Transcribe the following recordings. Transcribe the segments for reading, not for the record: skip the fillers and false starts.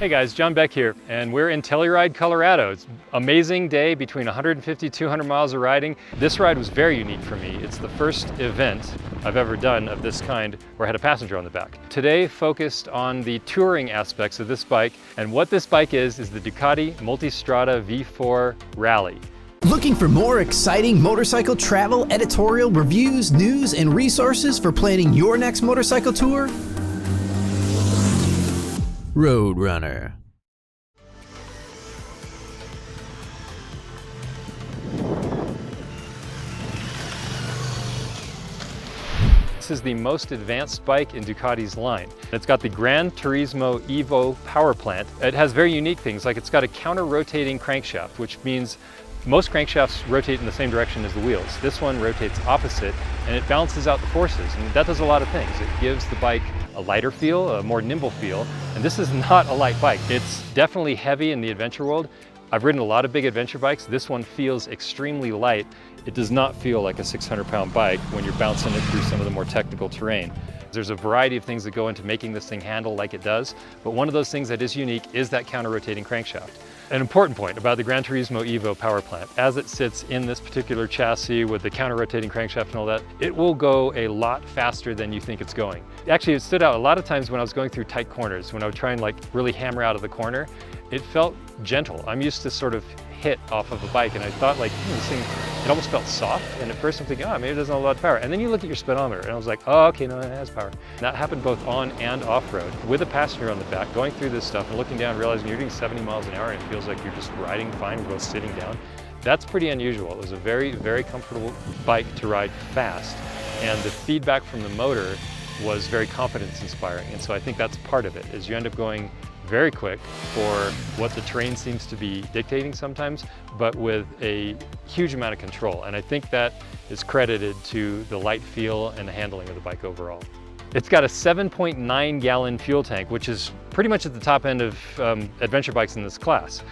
Hey guys, John Beck here, and we're in Telluride, Colorado. It's an amazing day, between 150 200 miles of riding. This ride was very unique for me. It's the first event I've ever done of this kind where I had a passenger on the back. Today focused on the touring aspects of this bike, and what this bike is the Ducati Multistrada V4 Rally. Looking for more exciting motorcycle travel, editorial, reviews, news, and resources for planning your next motorcycle tour? RoadRUNNER. This is the most advanced bike in Ducati's line. It's got the Gran Turismo Evo power plant. It has very unique things, like it's got a counter-rotating crankshaft, which means most crankshafts rotate in the same direction as the wheels. This one rotates opposite, and it balances out the forces, and that does a lot of things. It gives the bike a lighter feel, a more nimble feel, and this is not a light bike. It's definitely heavy in the adventure world. I've ridden a lot of big adventure bikes. This one feels extremely light. It does not feel like a 600-pound bike when you're bouncing it through some of the more technical terrain. There's a variety of things that go into making this thing handle like it does, but one of those things that is unique is that counter-rotating crankshaft. An important point about the Gran Turismo Evo power plant, as it sits in this particular chassis with the counter-rotating crankshaft and all that, it will go a lot faster than you think it's going. Actually, it stood out a lot of times when I was going through tight corners, when I would try and really hammer out of the corner. It felt gentle. I'm used to sort of hit off of a bike, and I thought this thing, it almost felt soft, and at first I'm thinking, oh, maybe it doesn't have a lot of power. And then you look at your speedometer, and I was like, oh, okay, no, it has power. And that happened both on and off-road, with a passenger on the back, going through this stuff and looking down, realizing you're doing 70 miles an hour, and it feels like you're just riding fine, we're both sitting down. That's pretty unusual. It was a very, very comfortable bike to ride fast, and the feedback from the motor was very confidence-inspiring. And so I think that's part of it, is you end up going very quick for what the terrain seems to be dictating sometimes, but with a huge amount of control. And I think that is credited to the light feel and the handling of the bike overall. It's got a 7.9 gallon fuel tank, which is pretty much at the top end of adventure bikes in this class.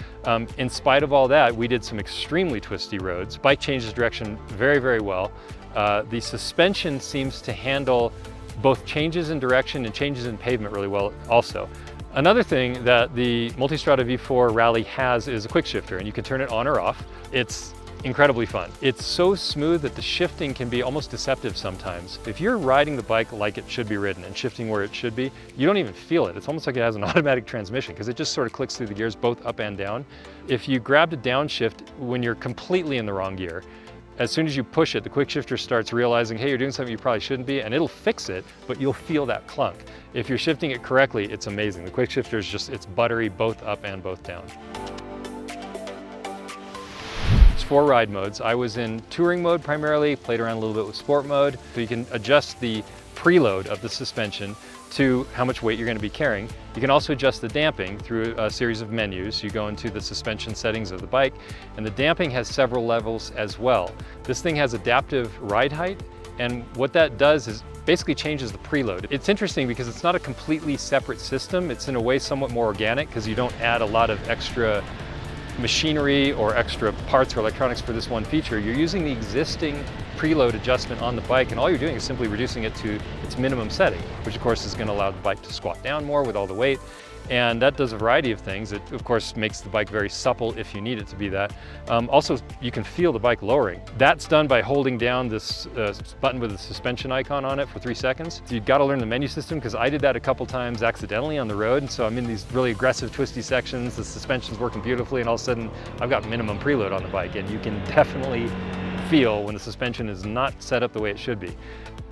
In spite of all that, we did some extremely twisty roads. Bike changes direction very, very well. The suspension seems to handle both changes in direction and changes in pavement really well also. Another thing that the Multistrada V4 Rally has is a quick shifter, and you can turn it on or off. It's incredibly fun. It's so smooth that the shifting can be almost deceptive sometimes. If you're riding the bike like it should be ridden and shifting where it should be, you don't even feel it. It's almost like it has an automatic transmission because it just sort of clicks through the gears both up and down. If you grabbed a downshift when you're completely in the wrong gear, as soon as you push it, the quick shifter starts realizing, hey, you're doing something you probably shouldn't be, and it'll fix it, but you'll feel that clunk. If you're shifting it correctly, it's amazing. The quick shifter is just, it's buttery both up and both down. It's 4 ride modes. I was in touring mode primarily, played around a little bit with sport mode, so you can adjust the preload of the suspension to how much weight you're going to be carrying. You can also adjust the damping through a series of menus. You go into the suspension settings of the bike, and the damping has several levels as well. This thing has adaptive ride height, and what that does is basically changes the preload. It's interesting because it's not a completely separate system. It's in a way somewhat more organic because you don't add a lot of extra machinery or extra parts or electronics for this one feature. You're using the existing preload adjustment on the bike, and all you're doing is simply reducing it to its minimum setting, which of course is going to allow the bike to squat down more with all the weight. And that does a variety of things. It of course makes the bike very supple if you need it to be that. Also, you can feel the bike lowering. That's done by holding down this button with the suspension icon on it for 3 seconds. So you've got to learn the menu system, because I did that a couple times accidentally on the road. And so I'm in these really aggressive twisty sections, the suspension's working beautifully, and all of a sudden I've got minimum preload on the bike, and you can definitely feel when the suspension is not set up the way it should be.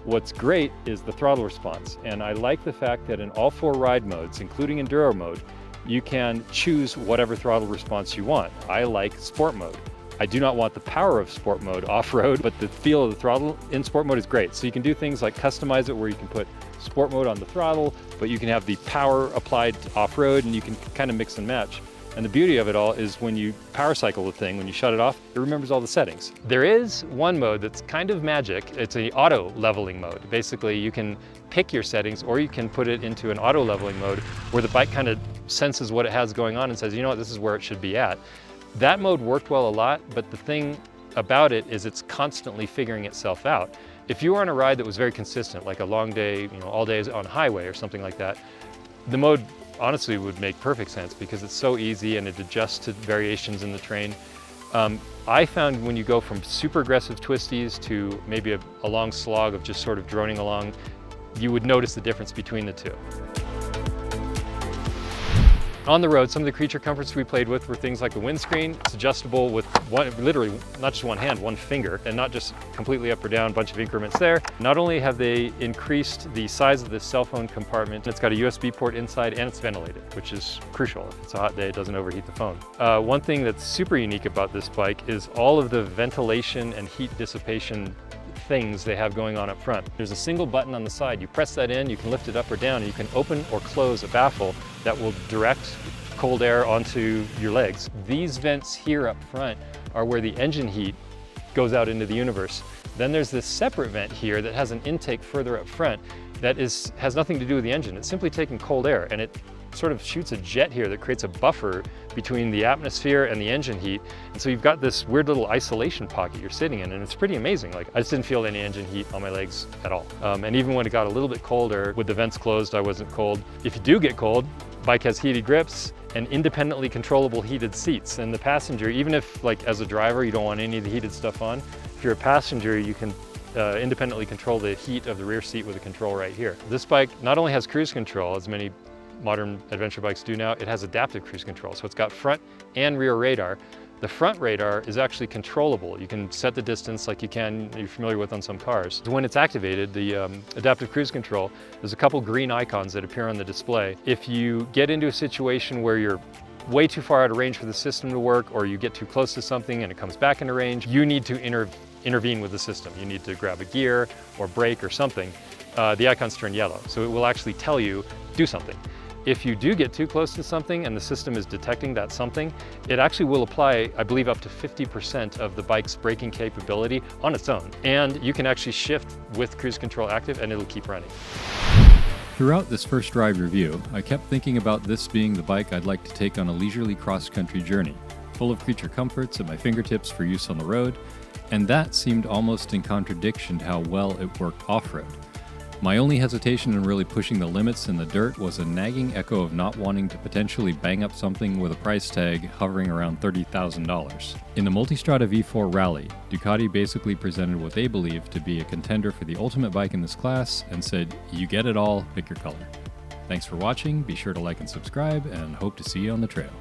What's great is the throttle response, and I like the fact that in all 4 ride modes, including enduro mode, you can choose whatever throttle response you want. I like sport mode. I do not want the power of sport mode off-road, but the feel of the throttle in sport mode is great. So you can do things like customize it where you can put sport mode on the throttle, but you can have the power applied off-road, and you can kind of mix and match. And the beauty of it all is when you power cycle the thing, when you shut it off, it remembers all the settings. There is one mode that's kind of magic. It's an auto leveling mode. Basically, you can pick your settings, or you can put it into an auto leveling mode where the bike kind of senses what it has going on and says, you know what, this is where it should be at. That mode worked well a lot, but the thing about it is it's constantly figuring itself out. If you were on a ride that was very consistent, like a long day, all days on highway or something like that, the mode honestly would make perfect sense because it's so easy and it adjusts to variations in the terrain. I found when you go from super aggressive twisties to maybe a long slog of just sort of droning along, you would notice the difference between the two. On the road, some of the creature comforts we played with were things like the windscreen. It's adjustable with literally not just one hand, one finger, and not just completely up or down, a bunch of increments there. Not only have they increased the size of the cell phone compartment, it's got a USB port inside and it's ventilated, which is crucial. If it's a hot day, it doesn't overheat the phone. One thing that's super unique about this bike is all of the ventilation and heat dissipation things they have going on up front. There's a single button on the side. You press that in, you can lift it up or down, and you can open or close a baffle that will direct cold air onto your legs. These vents here up front are where the engine heat goes out into the universe. Then there's this separate vent here that has an intake further up front that has nothing to do with the engine. It's simply taking cold air, and it sort of shoots a jet here that creates a buffer between the atmosphere and the engine heat. And so you've got this weird little isolation pocket you're sitting in, and it's pretty amazing. Like, I just didn't feel any engine heat on my legs at all. And even when it got a little bit colder, with the vents closed, I wasn't cold. If you do get cold, bike has heated grips and independently controllable heated seats. And the passenger, even if, like, as a driver, you don't want any of the heated stuff on, if you're a passenger, you can independently control the heat of the rear seat with a control right here. This bike not only has cruise control, as many modern adventure bikes do now, it has adaptive cruise control. So it's got front and rear radar. The front radar is actually controllable. You can set the distance like you're familiar with on some cars. When it's activated, the adaptive cruise control, there's a couple green icons that appear on the display. If you get into a situation where you're way too far out of range for the system to work, or you get too close to something and it comes back into range, you need to intervene with the system. You need to grab a gear or brake or something. The icons turn yellow, so it will actually tell you, do something. If you do get too close to something and the system is detecting that something, it actually will apply, I believe, up to 50% of the bike's braking capability on its own. And you can actually shift with cruise control active and it'll keep running. Throughout this first ride review, I kept thinking about this being the bike I'd like to take on a leisurely cross-country journey, full of creature comforts at my fingertips for use on the road, and that seemed almost in contradiction to how well it worked off-road. My only hesitation in really pushing the limits in the dirt was a nagging echo of not wanting to potentially bang up something with a price tag hovering around $30,000. In the Multistrada V4 Rally, Ducati basically presented what they believed to be a contender for the ultimate bike in this class and said, you get it all, pick your color. Thanks for watching, be sure to like and subscribe, and hope to see you on the trail.